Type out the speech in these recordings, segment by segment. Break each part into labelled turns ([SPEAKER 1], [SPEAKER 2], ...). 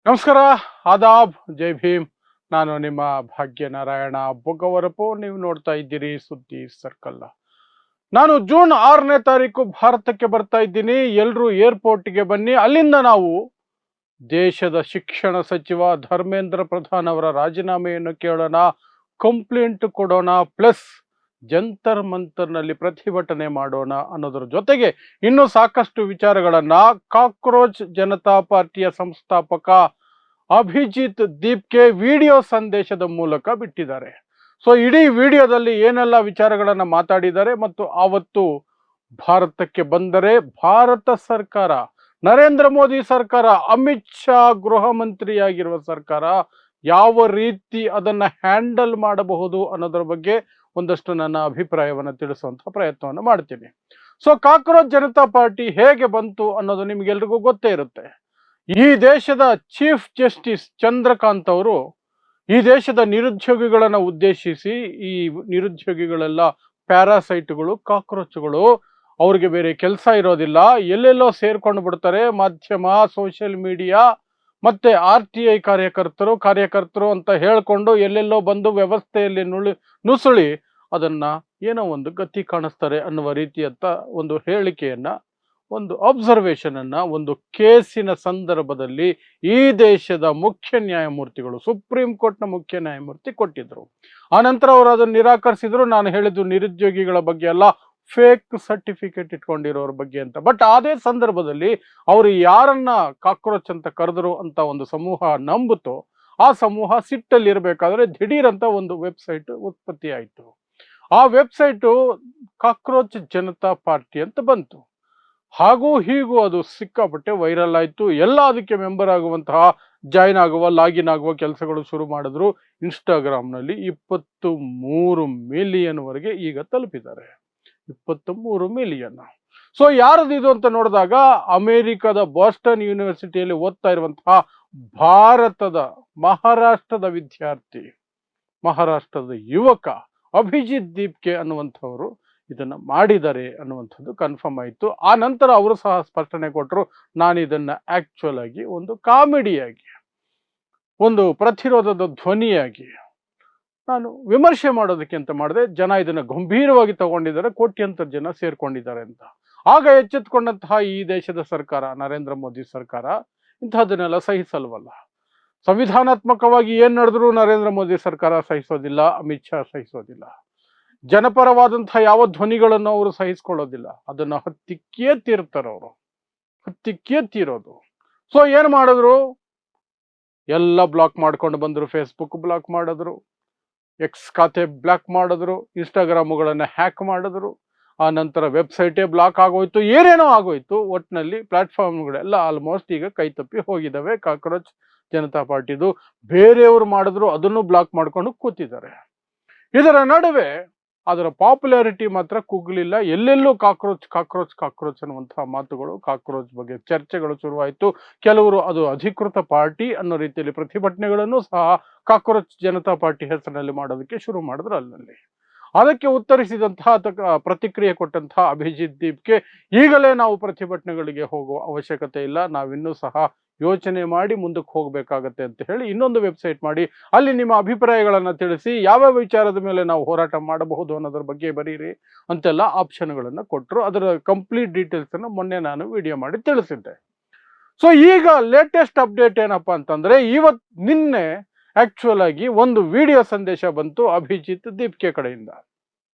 [SPEAKER 1] ನಮಸ್ಕಾರ, ಆದಾಬ್, ಜೈ ಭೀಮ್. ನಾನು ನಿಮ್ಮ ಭಾಗ್ಯನಾರಾಯಣ ಬೊಗವರಪು. ನೀವು ನೋಡ್ತಾ ಇದ್ದೀರಿ ಸುದ್ದಿ ಸರ್ಕಲ್. ನಾನು ಜೂನ್ 6ನೇ ತಾರೀಕು ಭಾರತಕ್ಕೆ ಬರ್ತಾ ಇದ್ದೀನಿ. ಎಲ್ಲರೂ ಏರ್ಪೋರ್ಟ್ಗೆ ಬನ್ನಿ. ಅಲ್ಲಿಂದ ನಾವು ದೇಶದ ಶಿಕ್ಷಣ ಸಚಿವ ಧರ್ಮೇಂದ್ರ ಪ್ರಧಾನ್ ಅವರ ರಾಜೀನಾಮೆಯನ್ನು ಕೇಳೋಣ, ಕಂಪ್ಲೇಂಟ್ ಕೊಡೋಣ, ಪ್ಲಸ್ ಜಂತರ್ ಮಂತರ್ನಲ್ಲಿ ಪ್ರತಿಭಟನೆ ಮಾಡೋಣ ಅನ್ನೋದ್ರ ಜೊತೆಗೆ ಇನ್ನೂ ಸಾಕಷ್ಟು ವಿಚಾರಗಳನ್ನ ಕಾಕ್ರೋಚ್ ಜನತಾ ಪಾರ್ಟಿಯ ಸಂಸ್ಥಾಪಕ ಅಭಿಜಿತ್ ದೀಪ್ಗೆ ವಿಡಿಯೋ ಸಂದೇಶದ ಮೂಲಕ ಬಿಟ್ಟಿದ್ದಾರೆ. ಸೊ ಇಡೀ ವಿಡಿಯೋದಲ್ಲಿ ಏನೆಲ್ಲ ವಿಚಾರಗಳನ್ನ ಮಾತಾಡಿದ್ದಾರೆ ಮತ್ತು ಆವತ್ತು ಭಾರತಕ್ಕೆ ಬಂದರೆ ಭಾರತ ಸರ್ಕಾರ, ನರೇಂದ್ರ ಮೋದಿ ಸರ್ಕಾರ, ಅಮಿತ್ ಶಾ ಗೃಹ ಮಂತ್ರಿಯಾಗಿರುವ ಸರ್ಕಾರ ಯಾವ ರೀತಿ ಅದನ್ನ ಹ್ಯಾಂಡಲ್ ಮಾಡಬಹುದು ಅನ್ನೋದ್ರ ಬಗ್ಗೆ ಒಂದಷ್ಟು ನನ್ನ ಅಭಿಪ್ರಾಯವನ್ನು ತಿಳಿಸುವಂತಹ ಪ್ರಯತ್ನವನ್ನು ಮಾಡ್ತೀನಿ. ಸೊ ಕಾಕ್ರೋಚ್ ಜನತಾ ಪಾರ್ಟಿ ಹೇಗೆ ಬಂತು ಅನ್ನೋದು ನಿಮ್ಗೆಲ್ರಿಗೂ ಗೊತ್ತೇ ಇರುತ್ತೆ. ಈ ದೇಶದ ಚೀಫ್ ಜಸ್ಟಿಸ್ ಚಂದ್ರಕಾಂತ್ ಅವರು ಈ ದೇಶದ ನಿರುದ್ಯೋಗಿಗಳನ್ನ ಉದ್ದೇಶಿಸಿ, ಈ ನಿರುದ್ಯೋಗಿಗಳೆಲ್ಲ ಪ್ಯಾರಾಸೈಟ್ಗಳು, ಕಾಕ್ರೋಚ್ಗಳು, ಅವ್ರಿಗೆ ಬೇರೆ ಕೆಲಸ ಇರೋದಿಲ್ಲ, ಎಲ್ಲೆಲ್ಲೋ ಸೇರ್ಕೊಂಡು ಬಿಡ್ತಾರೆ. ಮಾಧ್ಯಮ, ಸೋಷಿಯಲ್ ಮೀಡಿಯಾ ಮತ್ತೆ RTI ಕಾರ್ಯಕರ್ತರು ಅಂತ ಹೇಳ್ಕೊಂಡು ಎಲ್ಲೆಲ್ಲೋ ಬಂದು ವ್ಯವಸ್ಥೆಯಲ್ಲಿ ನುಸುಳಿ ಅದನ್ನ ಏನೋ ಒಂದು ಗತಿ ಕಾಣಿಸ್ತಾರೆ ಅನ್ನುವ ರೀತಿಯಂತ ಒಂದು ಹೇಳಿಕೆಯನ್ನ, ಒಂದು ಅಬ್ಸರ್ವೇಷನ್ ಅನ್ನ ಒಂದು ಕೇಸಿನ ಸಂದರ್ಭದಲ್ಲಿ ಈ ದೇಶದ ಮುಖ್ಯ ನ್ಯಾಯಮೂರ್ತಿಗಳು, ಸುಪ್ರೀಂ ಕೋರ್ಟ್ನ ಮುಖ್ಯ ನ್ಯಾಯಮೂರ್ತಿ ಕೊಟ್ಟಿದ್ರು. ಆನಂತರ ಅವರು ಅದನ್ನು ನಿರಾಕರಿಸಿದ್ರು. ನಾನು ಹೇಳಿದ್ದು ನಿರುದ್ಯೋಗಿಗಳ ಬಗ್ಗೆ ಅಲ್ಲ, ಫೇಕ್ ಸರ್ಟಿಫಿಕೇಟ್ ಇಟ್ಕೊಂಡಿರೋರ ಬಗ್ಗೆ ಅಂತ. ಬಟ್ ಅದೇ ಸಂದರ್ಭದಲ್ಲಿ ಅವರು ಯಾರನ್ನ ಕಾಕ್ರೋಚ್ ಅಂತ ಕರೆದ್ರು ಅಂತ ಒಂದು ಸಮೂಹ ನಂಬಿತು. ಆ ಸಮೂಹ ಸಿಟ್ಟಲ್ಲಿ ಇರಬೇಕಾದ್ರೆ ದಿಢೀರ್ ಅಂತ ಒಂದು ವೆಬ್ಸೈಟ್ ಉತ್ಪತ್ತಿ ಆಯಿತು. ಆ ವೆಬ್ಸೈಟು ಕಾಕ್ರೋಚ್ ಜನತಾ ಪಾರ್ಟಿ ಅಂತ ಬಂತು. ಹಾಗೂ ಹೀಗೂ ಅದು ಸಿಕ್ಕಾಪಟ್ಟೆ ವೈರಲ್ ಆಯಿತು. ಎಲ್ಲ ಅದಕ್ಕೆ ಮೆಂಬರ್ ಆಗುವಂತಹ, ಜಾಯಿನ್ ಆಗುವ, ಲಾಗಿನ್ ಆಗುವ ಕೆಲಸಗಳು ಶುರು ಮಾಡಿದ್ರು. ಇನ್ಸ್ಟಾಗ್ರಾಮ್ನಲ್ಲಿ 23 ಮಿಲಿಯನ್ ವರೆಗೆ ಈಗ ತಲುಪಿದ್ದಾರೆ. 23 ಮಿಲಿಯನ್. ಸೊ ಯಾರದು ಇದು ಅಂತ ನೋಡಿದಾಗ, ಅಮೆರಿಕದ ಬಾಸ್ಟನ್ ಯೂನಿವರ್ಸಿಟಿಯಲ್ಲಿ ಓದ್ತಾ ಇರುವಂತಹ ಭಾರತದ ಮಹಾರಾಷ್ಟ್ರದ ವಿದ್ಯಾರ್ಥಿ, ಮಹಾರಾಷ್ಟ್ರದ ಯುವಕ ಅಭಿಜಿತ್ ದೀಪ್ಗೆ ಅನ್ನುವಂಥವರು ಇದನ್ನ ಮಾಡಿದ್ದಾರೆ ಅನ್ನುವಂಥದ್ದು ಕನ್ಫರ್ಮ್ ಆಯಿತು. ಆ ನಂತರ ಅವರು ಸಹ ಸ್ಪಷ್ಟನೆ ಕೊಟ್ಟರು, ನಾನು ಇದನ್ನ ಆಕ್ಚುಲ್ ಆಗಿ ಒಂದು ಕಾಮಿಡಿಯಾಗಿ, ಒಂದು ಪ್ರತಿರೋಧದ ಧ್ವನಿಯಾಗಿ ನಾನು ವಿಮರ್ಶೆ ಮಾಡೋದಕ್ಕೆ ಅಂತ ಮಾಡಿದೆ. ಜನ ಇದನ್ನ ಗಂಭೀರವಾಗಿ ತಗೊಂಡಿದ್ದಾರೆ, ಕೋಟ್ಯಂತರ ಜನ ಸೇರ್ಕೊಂಡಿದ್ದಾರೆ ಅಂತ. ಆಗ ಎಚ್ಚೆತ್ತುಕೊಂಡಂತಹ ಈ ದೇಶದ ಸರ್ಕಾರ, ನರೇಂದ್ರ ಮೋದಿ ಸರ್ಕಾರ, ಇಂತಹದನ್ನೆಲ್ಲ ಸಹಿಸಲ್ವಲ್ಲ. ಸಂವಿಧಾನಾತ್ಮಕವಾಗಿ ಏನ್ ನಡೆದ್ರು ನರೇಂದ್ರ ಮೋದಿ ಸರ್ಕಾರ ಸಹಿಸೋದಿಲ್ಲ, ಅಮಿತ್ ಶಾ ಸಹಿಸೋದಿಲ್ಲ. ಜನಪರವಾದಂತಹ ಯಾವ ಧ್ವನಿಗಳನ್ನು ಅವರು ಸಹಿಸ್ಕೊಳ್ಳೋದಿಲ್ಲ. ಅದನ್ನ ಹತ್ತಿಕ್ಕೇ ತೀರ್ತಾರೆ ಅವರು, ಹತ್ತಿಕ್ಕೇ ತೀರೋದು. ಸೊ ಏನ್ ಮಾಡಿದ್ರು, ಎಲ್ಲ ಬ್ಲಾಕ್ ಮಾಡ್ಕೊಂಡು ಬಂದ್ರು. ಫೇಸ್ಬುಕ್ ಬ್ಲಾಕ್ ಮಾಡಿದ್ರು, ಎಕ್ಸ್ ಖಾತೆ ಬ್ಲಾಕ್ ಮಾಡಿದ್ರು, ಇನ್ಸ್ಟಾಗ್ರಾಮ್ಗಳನ್ನ ಹ್ಯಾಕ್ ಮಾಡಿದ್ರು. ಆ ನಂತರ ವೆಬ್ಸೈಟೇ ಬ್ಲಾಕ್ ಆಗೋಯ್ತು, ಏನೇನೋ ಆಗೋಯ್ತು. ಒಟ್ಟಿನಲ್ಲಿ ಪ್ಲಾಟ್ಫಾರ್ಮ್ಗಳೆಲ್ಲ ಆಲ್ಮೋಸ್ಟ್ ಈಗ ಕೈ ತಪ್ಪಿ ಹೋಗಿದ್ದಾವೆ ಕಾಕ್ರೋಚ್ ಜನತಾ ಪಾರ್ಟಿದು. ಬೇರೆಯವರು ಮಾಡಿದ್ರು ಅದನ್ನು ಬ್ಲಾಕ್ ಮಾಡ್ಕೊಂಡು ಕೂತಿದ್ದಾರೆ. ಇದರ ನಡುವೆ ಅದರ ಪಾಪ್ಯುಲಾರಿಟಿ ಮಾತ್ರ ಕುಗ್ಲಿಲ್ಲ. ಎಲ್ಲೆಲ್ಲೂ ಕಾಕ್ರೋಚ್ ಕಾಕ್ರೋಚ್ ಕಾಕ್ರೋಚ್ ಅನ್ನುವಂತಹ ಮಾತುಗಳು, ಕಾಕ್ರೋಚ್ ಬಗ್ಗೆ ಚರ್ಚೆಗಳು ಶುರುವಾಯಿತು. ಕೆಲವರು ಅದು ಅಧಿಕೃತ ಪಾರ್ಟಿ ಅನ್ನೋ ರೀತಿಯಲ್ಲಿ ಪ್ರತಿಭಟನೆಗಳನ್ನು ಸಹ ಕಾಕ್ರೋಚ್ ಜನತಾ ಪಾರ್ಟಿ ಹೆಸರಿನಲ್ಲಿ ಮಾಡೋದಕ್ಕೆ ಶುರು ಮಾಡಿದ್ರು ಅಲ್ಲಲ್ಲಿ. ಅದಕ್ಕೆ ಉತ್ತರಿಸಿದಂತಹ ಪ್ರತಿಕ್ರಿಯೆ ಕೊಟ್ಟಂತಹ ಅಭಿಜಿತ್ ದೀಪ್ಗೆ, ಈಗಲೇ ನಾವು ಪ್ರತಿಭಟನೆಗಳಿಗೆ ಹೋಗುವ ಅವಶ್ಯಕತೆ ಇಲ್ಲ, ನಾವಿನ್ನೂ ಸಹ ಯೋಚನೆ ಮಾಡಿ ಮುಂದಕ್ಕೆ ಹೋಗಬೇಕಾಗತ್ತೆ ಅಂತ ಹೇಳಿ ಇನ್ನೊಂದು ವೆಬ್ಸೈಟ್ ಮಾಡಿ ಅಲ್ಲಿ ನಿಮ್ಮ ಅಭಿಪ್ರಾಯಗಳನ್ನ ತಿಳಿಸಿ, ಯಾವ್ಯಾವ ವಿಚಾರದ ಮೇಲೆ ನಾವು ಹೋರಾಟ ಮಾಡಬಹುದು ಅನ್ನೋದ್ರ ಬಗ್ಗೆ ಬರೀರಿ ಅಂತೆಲ್ಲ ಆಪ್ಷನ್ಗಳನ್ನ ಕೊಟ್ಟರು. ಅದರ ಕಂಪ್ಲೀಟ್ ಡೀಟೇಲ್ಸ್ ಅನ್ನು ಮೊನ್ನೆ ನಾನು ವಿಡಿಯೋ ಮಾಡಿ ತಿಳಿಸಿದ್ದೆ. ಸೊ ಈಗ ಲೇಟೆಸ್ಟ್ ಅಪ್ಡೇಟ್ ಏನಪ್ಪಾ ಅಂತಂದ್ರೆ, ನಿನ್ನೆ ಆಕ್ಚುಯಲ್ ಆಗಿ ಒಂದು ವಿಡಿಯೋ ಸಂದೇಶ ಬಂತು ಅಭಿಜಿತ್ ದೀಪ್ಗೆ ಕಡೆಯಿಂದ.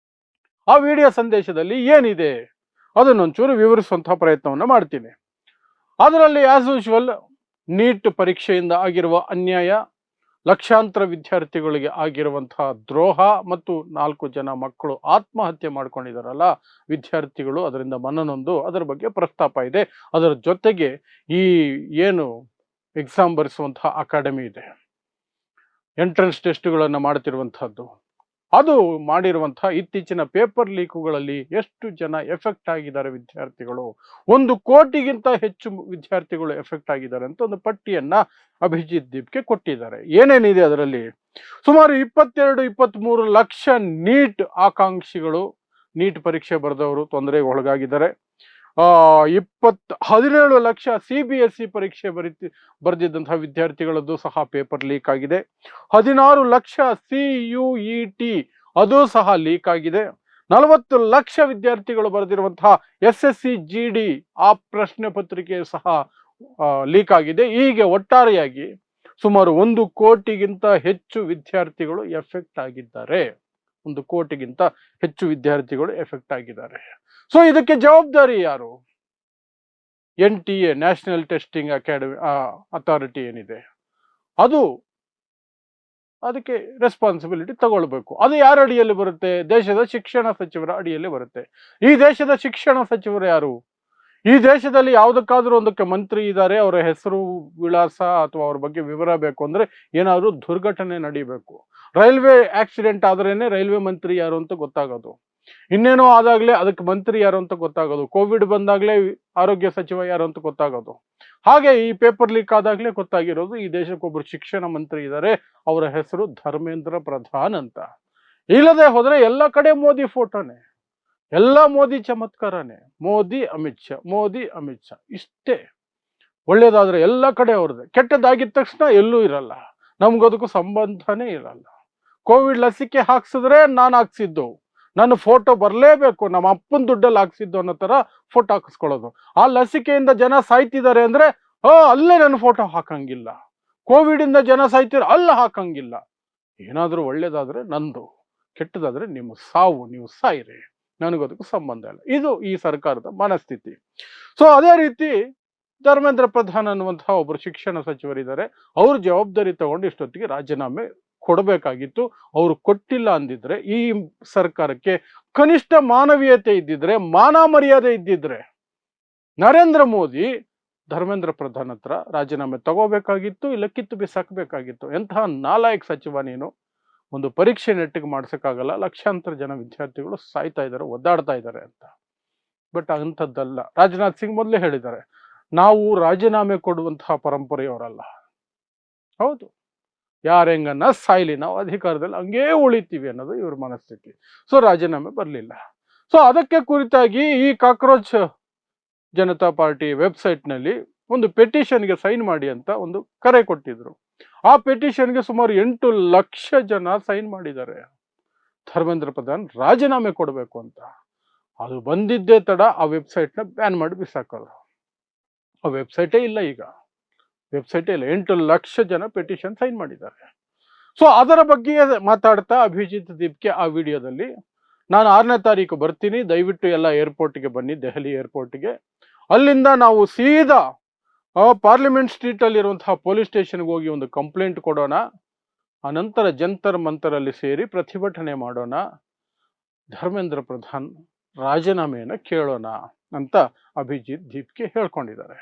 [SPEAKER 1] ಆ ವಿಡಿಯೋ ಸಂದೇಶದಲ್ಲಿ ಏನಿದೆ ಅದನ್ನೊಂಚೂರು ವಿವರಿಸುವಂತಹ ಪ್ರಯತ್ನವನ್ನು ಮಾಡ್ತೀನಿ. ಅದರಲ್ಲಿ ಆಸ್ ಯೂಶುವಲ್ ನೀಟ್ ಪರೀಕ್ಷೆಯಿಂದ ಆಗಿರುವ ಅನ್ಯಾಯ, ಲಕ್ಷಾಂತರ ವಿದ್ಯಾರ್ಥಿಗಳಿಗೆ ಆಗಿರುವಂತಹ ದ್ರೋಹ ಮತ್ತು 4 ಜನ ಮಕ್ಕಳು ಆತ್ಮಹತ್ಯೆ ಮಾಡ್ಕೊಂಡಿದಾರಲ್ಲ ವಿದ್ಯಾರ್ಥಿಗಳು, ಅದರಿಂದ ಮನನೊಂದು ಅದರ ಬಗ್ಗೆ ಪ್ರಸ್ತಾಪ ಇದೆ. ಅದರ ಜೊತೆಗೆ ಈ ಏನು ಎಕ್ಸಾಮ್ ಬರೆಸುವಂತಹ ಅಕಾಡೆಮಿ ಇದೆ, ಎಂಟ್ರೆನ್ಸ್ ಟೆಸ್ಟ್ಗಳನ್ನು ಮಾಡ್ತಿರುವಂತಹದ್ದು, ಅದು ಮಾಡಿರುವಂತಹ ಇತ್ತೀಚಿನ ಪೇಪರ್ ಲೀಕುಗಳಲ್ಲಿ ಎಷ್ಟು ಜನ ಎಫೆಕ್ಟ್ ಆಗಿದ್ದಾರೆ ವಿದ್ಯಾರ್ಥಿಗಳು, 1 ಕೋಟಿಗಿಂತ ಹೆಚ್ಚು ವಿದ್ಯಾರ್ಥಿಗಳು ಎಫೆಕ್ಟ್ ಆಗಿದ್ದಾರೆ ಅಂತ ಒಂದು ಪಟ್ಟಿಯನ್ನ ಅಭಿಜಿತ್ ದೀಪ್ಗೆ ಕೊಟ್ಟಿದ್ದಾರೆ. ಏನೇನಿದೆ ಅದರಲ್ಲಿ, ಸುಮಾರು 22-23 ಲಕ್ಷ ನೀಟ್ ಆಕಾಂಕ್ಷಿಗಳು, ನೀಟ್ ಪರೀಕ್ಷೆ ಬರೆದವರು ತೊಂದರೆಗೆ ಒಳಗಾಗಿದ್ದಾರೆ. 17 ಲಕ್ಷ CBSE ಪರೀಕ್ಷೆ ಬರೆದಿದ್ದಂತಹ ವಿದ್ಯಾರ್ಥಿಗಳದ್ದು ಸಹ ಪೇಪರ್ ಲೀಕ್ ಆಗಿದೆ. 16 ಲಕ್ಷ CUET ಅದು ಸಹ ಲೀಕ್ ಆಗಿದೆ. 40 ಲಕ್ಷ ವಿದ್ಯಾರ್ಥಿಗಳು ಬರೆದಿರುವಂತಹ SSC GD ಆ ಪ್ರಶ್ನೆ ಪತ್ರಿಕೆ ಸಹ ಲೀಕ್ ಆಗಿದೆ. ಹೀಗೆ ಒಟ್ಟಾರೆಯಾಗಿ ಸುಮಾರು 1 ಕೋಟಿಗಿಂತ ಹೆಚ್ಚು ವಿದ್ಯಾರ್ಥಿಗಳು ಎಫೆಕ್ಟ್ ಆಗಿದ್ದಾರೆ. 1 ಕೋಟಿಗಿಂತ ಹೆಚ್ಚು ವಿದ್ಯಾರ್ಥಿಗಳು ಎಫೆಕ್ಟ್ ಆಗಿದ್ದಾರೆ. ಸೊ ಇದಕ್ಕೆ ಜವಾಬ್ದಾರಿ ಯಾರು? NTA, ನ್ಯಾಷನಲ್ ಟೆಸ್ಟಿಂಗ್ ಅಥಾರಿಟಿ ಏನಿದೆ ಅದು ಅದಕ್ಕೆ ರೆಸ್ಪಾನ್ಸಿಬಿಲಿಟಿ ತಗೊಳ್ಬೇಕು. ಅದು ಯಾರ ಅಡಿಯಲ್ಲಿ ಬರುತ್ತೆ? ದೇಶದ ಶಿಕ್ಷಣ ಸಚಿವರ ಅಡಿಯಲ್ಲಿ ಬರುತ್ತೆ. ಈ ದೇಶದ ಶಿಕ್ಷಣ ಸಚಿವರು ಯಾರು? ಈ ದೇಶದಲ್ಲಿ ಯಾವುದಕ್ಕಾದ್ರೂ ಒಂದಕ್ಕೆ ಮಂತ್ರಿ ಇದ್ದಾರೆ, ಅವರ ಹೆಸರು ವಿಳಾಸ ಅಥವಾ ಅವ್ರ ಬಗ್ಗೆ ವಿವರ ಬೇಕು ಅಂದ್ರೆ ಏನಾದ್ರು ದುರ್ಘಟನೆ ನಡೀಬೇಕು. ರೈಲ್ವೆ ಆಕ್ಸಿಡೆಂಟ್ ಆದ್ರೇನೆ ರೈಲ್ವೆ ಮಂತ್ರಿ ಯಾರು ಅಂತ ಗೊತ್ತಾಗೋದು. ಇನ್ನೇನೋ ಆದಾಗ್ಲೇ ಅದಕ್ಕೆ ಮಂತ್ರಿ ಯಾರು ಅಂತ ಗೊತ್ತಾಗೋದು. ಕೋವಿಡ್ ಬಂದಾಗ್ಲೇ ಆರೋಗ್ಯ ಸಚಿವ ಯಾರು ಅಂತ ಗೊತ್ತಾಗೋದು. ಹಾಗೆ ಈ ಪೇಪರ್ ಲೀಕ್ ಆದಾಗ್ಲೇ ಗೊತ್ತಾಗಿರೋದು ಈ ದೇಶಕ್ಕೊಬ್ರು ಶಿಕ್ಷಣ ಮಂತ್ರಿ ಇದ್ದಾರೆ, ಅವರ ಹೆಸರು ಧರ್ಮೇಂದ್ರ ಪ್ರಧಾನ್ ಅಂತ. ಇಲ್ಲದೆ ಹೋದ್ರೆ ಎಲ್ಲ ಕಡೆ ಮೋದಿ ಫೋಟೋನೆ, ಎಲ್ಲ ಮೋದಿ ಚಮತ್ಕಾರನೇ, ಮೋದಿ ಅಮಿತ್ ಶಾ, ಮೋದಿ ಅಮಿತ್ ಶಾ ಇಷ್ಟೇ. ಒಳ್ಳೇದಾದ್ರೆ ಎಲ್ಲ ಕಡೆ ಅವ್ರದ್ದೆ, ಕೆಟ್ಟದಾಗಿದ್ದ ತಕ್ಷಣ ಎಲ್ಲೂ ಇರಲ್ಲ, ನಮ್ಗದಕ್ಕೂ ಸಂಬಂಧನೇ ಇರಲ್ಲ. ಕೋವಿಡ್ ಲಸಿಕೆ ಹಾಕ್ಸಿದ್ರೆ ನಾನು ಹಾಕ್ಸಿದ್ದು, ನನ್ನ ಫೋಟೋ ಬರಲೇಬೇಕು, ನಮ್ಮ ಅಪ್ಪನ ದುಡ್ಡಲ್ಲಿ ಹಾಕ್ಸಿದ್ದು ಅನ್ನೋ ತರ ಫೋಟೋ ಹಾಕಿಸ್ಕೊಳ್ಳೋದು. ಆ ಲಸಿಕೆಯಿಂದ ಜನ ಸಾಯ್ತಿದ್ದಾರೆ ಅಂದ್ರೆ ಅಲ್ಲೇ ನನ್ನ ಫೋಟೋ ಹಾಕಂಗಿಲ್ಲ. ಕೋವಿಡ್ ಇಂದ ಜನ ಸಾಯ್ತಿದ್ರೆ ಅಲ್ಲ ಹಾಕಂಗಿಲ್ಲ. ಏನಾದ್ರೂ ಒಳ್ಳೇದಾದ್ರೆ ನಂದು, ಕೆಟ್ಟದಾದ್ರೆ ನಿಮ್ಮ ಸಾವು, ನೀವು ಸಾಯಿರಿ, ನನಗದಕ್ಕೂ ಸಂಬಂಧ ಇಲ್ಲ. ಇದು ಈ ಸರ್ಕಾರದ ಮನಸ್ಥಿತಿ. ಸೊ ಅದೇ ರೀತಿ ಧರ್ಮೇಂದ್ರ ಪ್ರಧಾನ್ ಅನ್ನುವಂತಹ ಒಬ್ಬರು ಶಿಕ್ಷಣ ಸಚಿವರಿದ್ದಾರೆ. ಅವ್ರ ಜವಾಬ್ದಾರಿ ತಗೊಂಡು ಇಷ್ಟೊತ್ತಿಗೆ ರಾಜೀನಾಮೆ ಕೊಡಬೇಕಾಗಿತ್ತು. ಅವರು ಕೊಟ್ಟಿಲ್ಲ ಅಂದಿದ್ರೆ, ಈ ಸರ್ಕಾರಕ್ಕೆ ಕನಿಷ್ಠ ಮಾನವೀಯತೆ ಇದ್ದಿದ್ರೆ, ಮಾನ ಮರ್ಯಾದೆ ಇದ್ದಿದ್ರೆ ನರೇಂದ್ರ ಮೋದಿ ಧರ್ಮೇಂದ್ರ ಪ್ರಧಾನ್ ಹತ್ರ ರಾಜೀನಾಮೆ ತಗೋಬೇಕಾಗಿತ್ತು, ಇಲ್ಲ ಕಿತ್ತು ಬಿಸಾಕಬೇಕಾಗಿತ್ತು. ಎಂತಹ ನಾಲಾಯಕ್ ಸಚಿವ ನೀನು, ಒಂದು ಪರೀಕ್ಷೆ ನೆಟ್ಟಿಗೆ ಮಾಡ್ಸಕ್ಕಾಗಲ್ಲ, ಲಕ್ಷಾಂತರ ಜನ ವಿದ್ಯಾರ್ಥಿಗಳು ಸಾಯ್ತಾ ಇದ್ದಾರೆ, ಒದ್ದಾಡ್ತಾ ಇದ್ದಾರೆ ಅಂತ. ಬಟ್ ಅಂಥದ್ದಲ್ಲ. ರಾಜನಾಥ್ ಸಿಂಗ್ ಮೊದಲೇ ಹೇಳಿದ್ದಾರೆ, ನಾವು ರಾಜೀನಾಮೆ ಕೊಡುವಂತಹ ಪರಂಪರೆಯವರಲ್ಲ. ಹೌದು, ಯಾರೆಂಗನ್ನ ಸಾಯ್ಲಿ, ನಾವು ಅಧಿಕಾರದಲ್ಲಿ ಹಂಗೇ ಉಳಿತೀವಿ ಅನ್ನೋದು ಇವ್ರ ಮನಸ್ಥಿತಿ. ಸೊ ರಾಜೀನಾಮೆ ಬರಲಿಲ್ಲ. ಸೊ ಅದಕ್ಕೆ ಕುರಿತಾಗಿ ಈ ಕಾಕ್ರೋಚ್ ಜನತಾ ಪಾರ್ಟಿ ವೆಬ್ಸೈಟ್ನಲ್ಲಿ ಒಂದು ಪೆಟಿಷನ್ಗೆ ಸೈನ್ ಮಾಡಿ ಅಂತ ಒಂದು ಕರೆ ಕೊಟ್ಟಿದ್ರು. ಆ ಪೆಟಿಷನ್ಗೆ ಸುಮಾರು 8 ಲಕ್ಷ ಜನ ಸೈನ್ ಮಾಡಿದ್ದಾರೆ, ಧರ್ಮೇಂದ್ರ ಪ್ರಧಾನ್ ರಾಜೀನಾಮೆ ಕೊಡಬೇಕು ಅಂತ. ಅದು ಬಂದಿದ್ದೇ ತಡ ಆ ವೆಬ್ಸೈಟ್ನ ಬ್ಯಾನ್ ಮಾಡಿ ಬಿಸಾಕೋದು. ಆ ವೆಬ್ಸೈಟೇ ಇಲ್ಲ, ಈಗ ವೆಬ್ಸೈಟೇ ಇಲ್ಲ. 8 ಲಕ್ಷ ಜನ ಪೆಟಿಷನ್ ಸೈನ್ ಮಾಡಿದ್ದಾರೆ. ಸೊ ಅದರ ಬಗ್ಗೆ ಮಾತಾಡ್ತಾ ಅಭಿಜಿತ್ ದೀಪ್ಗೆ ಆ ವಿಡಿಯೋದಲ್ಲಿ, ನಾನು 6ನೇ ತಾರೀಕು ಬರ್ತೀನಿ, ದಯವಿಟ್ಟು ಎಲ್ಲ ಏರ್ಪೋರ್ಟ್ಗೆ ಬನ್ನಿ, ದೆಹಲಿ ಏರ್ಪೋರ್ಟ್ಗೆ. ಅಲ್ಲಿಂದ ನಾವು ಸೀದಾ ಪಾರ್ಲಿಮೆಂಟ್ ಸ್ಟ್ರೀಟ್ ಅಲ್ಲಿ ಇರುವಂತಹ ಪೊಲೀಸ್ ಸ್ಟೇಷನ್ಗೆ ಹೋಗಿ ಒಂದು ಕಂಪ್ಲೇಂಟ್ ಕೊಡೋಣ, ಅನಂತರ ಜಂತರ್ ಮಂತರಲ್ಲಿ ಸೇರಿ ಪ್ರತಿಭಟನೆ ಮಾಡೋಣ, ಧರ್ಮೇಂದ್ರ ಪ್ರಧಾನ್ ರಾಜೀನಾಮೆಯನ್ನು ಕೇಳೋಣ ಅಂತ ಅಭಿಜಿತ್ ದೀಪ್ಗೆ ಹೇಳ್ಕೊಂಡಿದ್ದಾರೆ.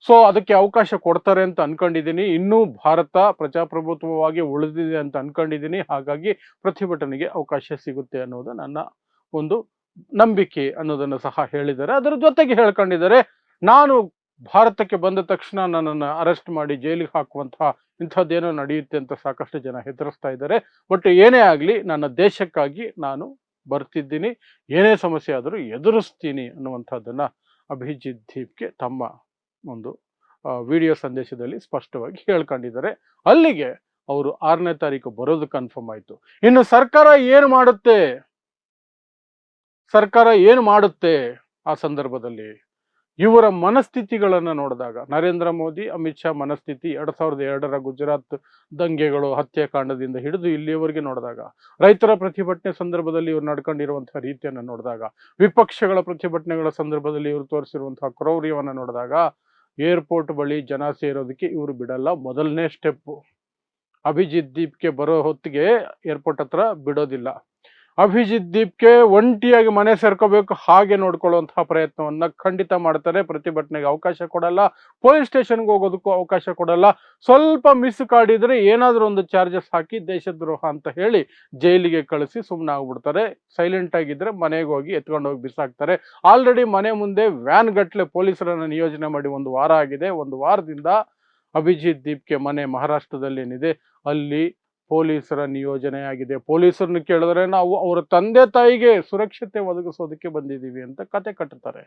[SPEAKER 1] ಸೊ ಅದಕ್ಕೆ ಅವಕಾಶ ಕೊಡ್ತಾರೆ ಅಂತ ಅನ್ಕೊಂಡಿದ್ದೀನಿ. ಇನ್ನೂ ಭಾರತ ಪ್ರಜಾಪ್ರಭುತ್ವವಾಗಿ ಉಳಿದಿದೆ ಅಂತ ಅನ್ಕೊಂಡಿದ್ದೀನಿ. ಹಾಗಾಗಿ ಪ್ರತಿಭಟನೆಗೆ ಅವಕಾಶ ಸಿಗುತ್ತೆ ಅನ್ನೋದು ನನ್ನ ಒಂದು ನಂಬಿಕೆ ಅನ್ನೋದನ್ನು ಸಹ ಹೇಳಿದ್ದಾರೆ. ಅದರ ಜೊತೆಗೆ ಹೇಳ್ಕೊಂಡಿದ್ದಾರೆ, ನಾನು ಭಾರತಕ್ಕೆ ಬಂದ ತಕ್ಷಣ ನನ್ನನ್ನು ಅರೆಸ್ಟ್ ಮಾಡಿ ಜೈಲಿಗೆ ಹಾಕುವಂತಹ ಇಂಥದ್ದೇನೋ ನಡೆಯುತ್ತೆ ಅಂತ ಸಾಕಷ್ಟು ಜನ ಹೆದರಿಸ್ತಾ ಇದ್ದಾರೆ. ಬಟ್ ಏನೇ ಆಗಲಿ ನನ್ನ ದೇಶಕ್ಕಾಗಿ ನಾನು ಬರ್ತಿದ್ದೀನಿ, ಏನೇ ಸಮಸ್ಯೆ ಆದರೂ ಎದುರಿಸ್ತೀನಿ ಅನ್ನುವಂಥದ್ದನ್ನ ಅಭಿಜಿತ್ ದೀಪ್ಗೆ ತಮ್ಮ ಒಂದು ವಿಡಿಯೋ ಸಂದೇಶದಲ್ಲಿ ಸ್ಪಷ್ಟವಾಗಿ ಹೇಳ್ಕೊಂಡಿದ್ದಾರೆ. ಅಲ್ಲಿಗೆ ಅವರು 6ನೇ ತಾರೀಕು ಬರೋದು ಕನ್ಫರ್ಮ್ ಆಯ್ತು. ಇನ್ನು ಸರ್ಕಾರ ಏನು ಮಾಡುತ್ತೆ, ಸರ್ಕಾರ ಏನು ಮಾಡುತ್ತೆ ಆ ಸಂದರ್ಭದಲ್ಲಿ ಇವರ ಮನಸ್ಥಿತಿಗಳನ್ನ ನೋಡಿದಾಗ, ನರೇಂದ್ರ ಮೋದಿ ಅಮಿತ್ ಶಾ ಮನಸ್ಥಿತಿ 2002ರ ಗುಜರಾತ್ ದಂಗೆಗಳು ಹತ್ಯಾಕಾಂಡದಿಂದ ಹಿಡಿದು ಇಲ್ಲಿಯವರೆಗೆ ನೋಡಿದಾಗ, ರೈತರ ಪ್ರತಿಭಟನೆ ಸಂದರ್ಭದಲ್ಲಿ ಇವರು ನಡ್ಕೊಂಡಿರುವಂತಹ ರೀತಿಯನ್ನು ನೋಡಿದಾಗ, ವಿಪಕ್ಷಗಳ ಪ್ರತಿಭಟನೆಗಳ ಸಂದರ್ಭದಲ್ಲಿ ಇವರು ತೋರಿಸಿರುವಂತಹ ಕ್ರೌರ್ಯವನ್ನು ನೋಡಿದಾಗ, ಏರ್ಪೋರ್ಟ್ ಬಳಿ ಜನ ಸೇರೋದಕ್ಕೆ ಇವರು ಬಿಡಲ್ಲ. ಮೊದಲನೇ ಸ್ಟೆಪ್ ಅಭಿಜಿತ್ ದೀಪ್ಗೆ ಬರೋ ಹೊತ್ತಿಗೆ ಏರ್ಪೋರ್ಟ್ ಹತ್ರ ಬಿಡೋದಿಲ್ಲ. ಅಭಿಜಿತ್ ದೀಪ್ಗೆ ಒಂಟಿಯಾಗಿ ಮನೆ ಸೇರ್ಕೋಬೇಕು ಹಾಗೆ ನೋಡ್ಕೊಳ್ಳುವಂತಹ ಪ್ರಯತ್ನವನ್ನ ಖಂಡಿತ ಮಾಡ್ತಾರೆ. ಪ್ರತಿಭಟನೆಗೆ ಅವಕಾಶ ಕೊಡಲ್ಲ, ಪೊಲೀಸ್ ಸ್ಟೇಷನ್ಗೆ ಹೋಗೋದಕ್ಕೂ ಅವಕಾಶ ಕೊಡಲ್ಲ. ಸ್ವಲ್ಪ ಮಿಸ್ ಕಾಡಿದ್ರೆ ಏನಾದ್ರೂ ಒಂದು ಚಾರ್ಜಸ್ ಹಾಕಿ ದೇಶದ್ರೋಹ ಅಂತ ಹೇಳಿ ಜೈಲಿಗೆ ಕಳಿಸಿ ಸುಮ್ಮನೆ ಆಗ್ಬಿಡ್ತಾರೆ. ಸೈಲೆಂಟ್ ಆಗಿದ್ರೆ ಮನೆಗೆ ಹೋಗಿ ಎತ್ಕೊಂಡು ಹೋಗಿ ಬಿಸಾಕ್ತಾರೆ. ಆಲ್ರೆಡಿ ಮನೆ ಮುಂದೆ ವ್ಯಾನ್ ಗಟ್ಲೆ ಪೊಲೀಸರನ್ನ ನಿಯೋಜನೆ ಮಾಡಿ 1 ವಾರ ಆಗಿದೆ. 1 ವಾರದಿಂದ ಅಭಿಜಿತ್ ದೀಪ್ಗೆ ಮನೆ ಮಹಾರಾಷ್ಟ್ರದಲ್ಲಿ ಏನಿದೆ ಅಲ್ಲಿ ಪೊಲೀಸರ ನಿಯೋಜನೆ ಆಗಿದೆ. ಪೊಲೀಸರನ್ನು ಕೇಳಿದ್ರೆ ನಾವು ಅವರ ತಂದೆ ತಾಯಿಗೆ ಸುರಕ್ಷತೆ ಒದಗಿಸೋದಕ್ಕೆ ಬಂದಿದ್ದೀವಿ ಅಂತ ಕತೆ ಕಟ್ಟುತ್ತಾರೆ.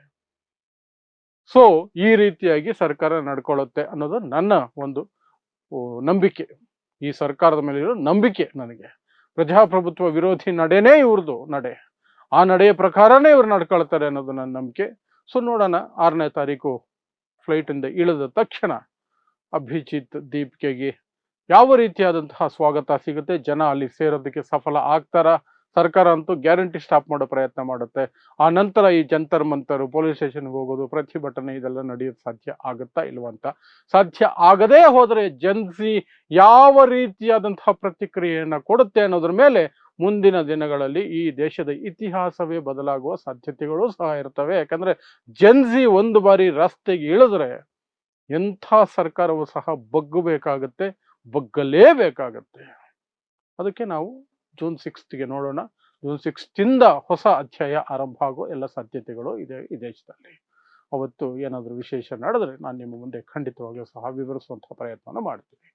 [SPEAKER 1] ಸೊ ಈ ರೀತಿಯಾಗಿ ಸರ್ಕಾರ ನಡ್ಕೊಳ್ಳುತ್ತೆ ಅನ್ನೋದು ನನ್ನ ಒಂದು ನಂಬಿಕೆ. ಈ ಸರ್ಕಾರದ ಮೇಲೆ ಇರೋ ನಂಬಿಕೆ ನನಗೆ. ಪ್ರಜಾಪ್ರಭುತ್ವ ವಿರೋಧಿ ನಡೆನೇ ಇವ್ರದ್ದು ನಡೆ. ಆ ನಡೆಯ ಪ್ರಕಾರನೇ ಇವ್ರು ನಡ್ಕೊಳ್ತಾರೆ ಅನ್ನೋದು ನನ್ನ ನಂಬಿಕೆ. ಸೊ ನೋಡೋಣ, 6ನೇ ತಾರೀಕು ಫ್ಲೈಟ್ ಇಂದ ಇಳಿದ ತಕ್ಷಣ ಅಭಿಜಿತ್ ದೀಪಿಕೆಗೆ ಯಾವ ರೀತಿಯಾದಂತಹ ಸ್ವಾಗತ ಸಿಗುತ್ತೆ, ಜನ ಅಲ್ಲಿ ಸೇರೋದಕ್ಕೆ ಸಫಲ ಆಗ್ತಾರ, ಸರ್ಕಾರ ಅಂತೂ ಗ್ಯಾರಂಟಿ ಸ್ಟಾಪ್ ಮಾಡೋ ಪ್ರಯತ್ನ ಮಾಡುತ್ತೆ. ಆ ನಂತರ ಈ ಜಂತರ್ ಮಂತರ್, ಪೊಲೀಸ್ ಸ್ಟೇಷನ್ಗೆ ಹೋಗೋದು, ಪ್ರತಿಭಟನೆ ಇದೆಲ್ಲ ನಡೆಯೋದು ಸಾಧ್ಯ ಆಗುತ್ತಾ ಇಲ್ವಂತ. ಸಾಧ್ಯ ಆಗದೇ ಹೋದ್ರೆ ಜನ್ಸಿ ಯಾವ ರೀತಿಯಾದಂತಹ ಪ್ರತಿಕ್ರಿಯೆಯನ್ನ ಕೊಡುತ್ತೆ ಅನ್ನೋದ್ರ ಮೇಲೆ ಮುಂದಿನ ದಿನಗಳಲ್ಲಿ ಈ ದೇಶದ ಇತಿಹಾಸವೇ ಬದಲಾಗುವ ಸಾಧ್ಯತೆಗಳು ಸಹ ಇರ್ತವೆ. ಯಾಕಂದ್ರೆ ಜನ್ಸಿ ಒಂದು ಬಾರಿ ರಸ್ತೆಗೆ ಇಳಿದ್ರೆ ಎಂಥ ಸರ್ಕಾರವು ಸಹ ಬಗ್ಗಬೇಕಾಗತ್ತೆ, ಬಗ್ಗಲೇಬೇಕಾಗತ್ತೆ. ಅದಕ್ಕೆ ನಾವು ಜೂನ್ 6ಗೆ ನೋಡೋಣ. ಜೂನ್ 6 ಹೊಸ ಅಧ್ಯಾಯ ಆರಂಭ ಆಗೋ ಎಲ್ಲ ಸಾಧ್ಯತೆಗಳು ಇದೆ ಈ ದೇಶದಲ್ಲಿ. ಅವತ್ತು ಏನಾದರೂ ವಿಶೇಷ ನಡೆದ್ರೆ ನಾನು ನಿಮ್ಮ ಮುಂದೆ ಖಂಡಿತವಾಗಿಯೂ ಸಹ ವಿವರಿಸುವಂತಹ ಪ್ರಯತ್ನವನ್ನು ಮಾಡ್ತೀನಿ.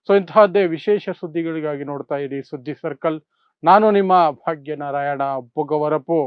[SPEAKER 1] ಸೊ ಇಂತಹದ್ದೇ ವಿಶೇಷ ಸುದ್ದಿಗಳಿಗಾಗಿ ನೋಡ್ತಾ ಇರಿ ಸುದ್ದಿ ಸರ್ಕಲ್. ನಾನು ನಿಮ್ಮ ಭಾಗ್ಯನಾರಾಯಣ ಬೊಗವರಪು.